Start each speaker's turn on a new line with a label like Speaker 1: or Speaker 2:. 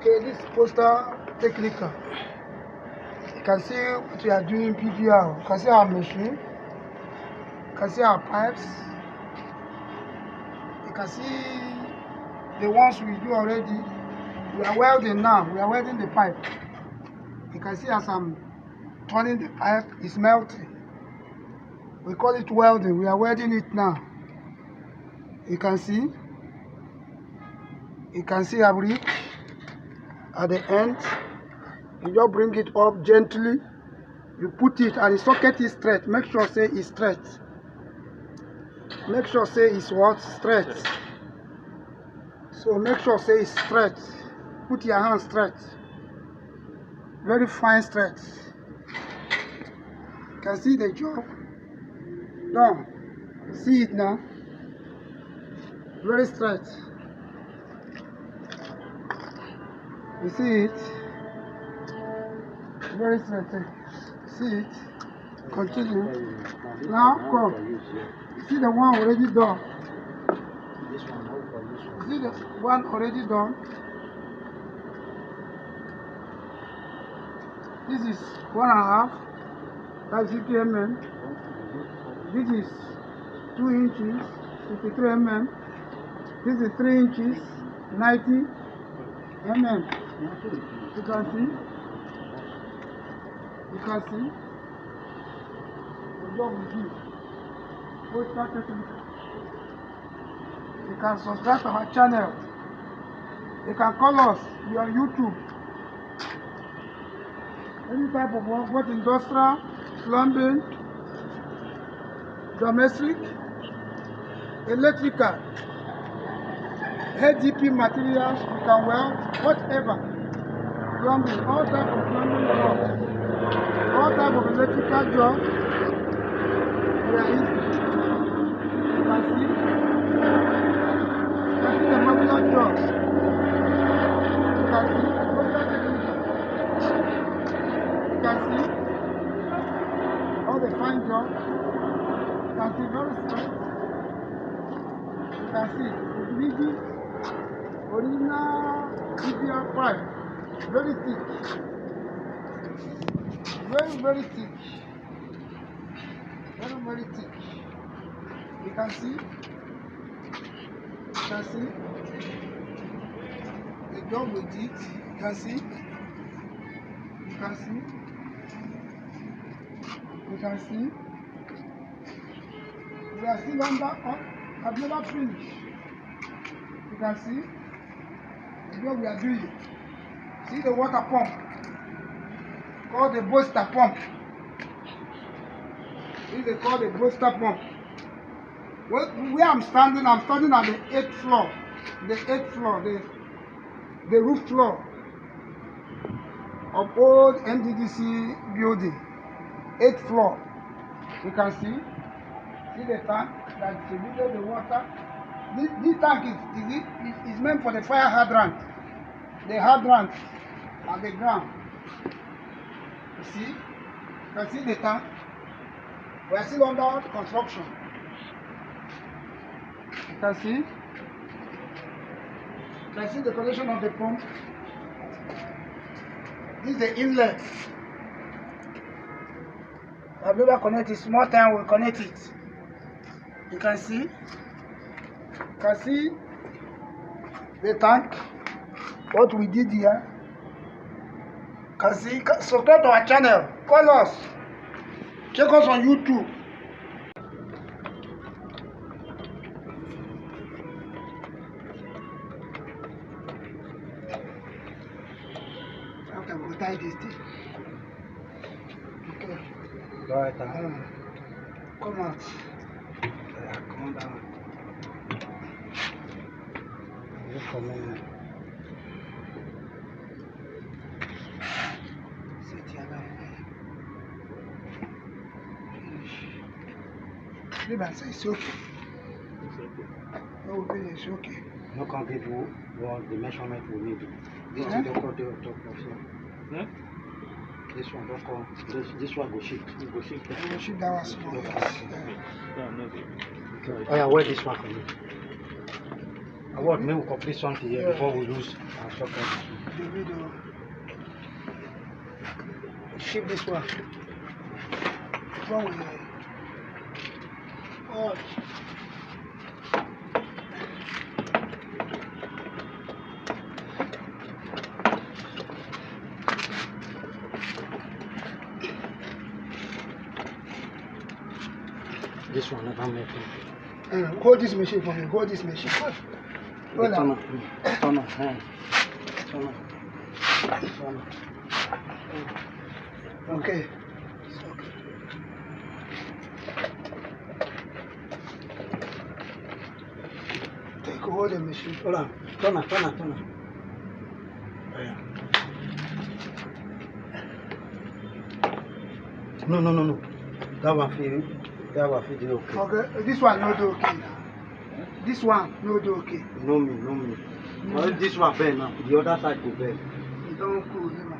Speaker 1: Okay, this poster technical. You can see what we are doing PPR. You can see our machine. You can see our pipes. You can see the ones we do already. We are welding now. We are welding the pipe. You can see as I'm turning the pipe, it's melting. We call it welding. We are welding it now. You can see. You can see a brick at the end. You just bring it up gently. You put it and the socket is straight. Make sure say it's straight. Make sure say it's what? Straight. So make sure say it's straight. Put your hand straight. Very fine straight. You can see the job done. See it now. Very straight. You see it? Very straight. See it? Continue. Now come. You see the one already done. You see the one already done. This is 1.5. That's 50 mm. This is 2 inches, 53 mm. This is 3 inches, 90 mm. You can see. You can see. The job we do. You can subscribe to our channel. You can call us. We are on YouTube. Any type of work, both industrial, plumbing, domestic, electrical, HDP materials, you can weld, whatever. Plumbing, all type of plumbing jobs, all type of electrical jobs. We are easy. You can see. You can see the modular jobs. You can see. You can see all the fine jobs. You can see very straight. You can see rigid, original PPR pipe. Very thick. Very thick. Very thick. You can see. You can see. The job we did. You can see. You can see. You can see. We are still under. I've never finished. You can see the job we are doing. See the water pump called the booster pump. This is called the booster pump. Where I'm standing at the 8th floor. The 8th floor, the roof floor of old NDDC building. 8th floor. You can see the tank that distributed the water. This tank is meant for the fire hydrant. The hydrant at the ground. You see? You can see the tank. We are still under construction. You can see. You can see the connection of the pump. This is the inlet. I've never connected. Small time we'll connect it. You can see. You can see the tank. What we did here. You can see. Subscribe to our channel. Call us. Check us on YouTube. Okay, we'll tie this thing. Okay.
Speaker 2: Go ahead.
Speaker 1: Come out.
Speaker 2: Yeah, come down. Just come in.
Speaker 1: Sit here now. Leave and say it's okay.
Speaker 2: It's okay.
Speaker 1: No, it's okay.
Speaker 2: No can give you what the measurement we need. This
Speaker 1: Yeah.
Speaker 2: is the top of
Speaker 3: Yeah?
Speaker 2: This one don't come. This one go shift. It go shift.
Speaker 1: We will shoot that one small.
Speaker 2: Okay.
Speaker 3: Yeah, no,
Speaker 2: Oh yeah, wear this one for me. What? Maybe we complete something here before we lose our socket.
Speaker 1: The video. Ship this one. One way. Oh.
Speaker 2: This one never make it.
Speaker 1: Hold this machine for me. Hold this machine. Hold on.
Speaker 2: Turn on. Turn on.
Speaker 1: Okay. Take hold the machine.
Speaker 2: Hold on. Turn on. No. That one feeding okay.
Speaker 1: Okay. This one no do okay. This one no do okay.
Speaker 2: No me. Well, this one bend now. The other side go bend.
Speaker 1: You don't cool, never.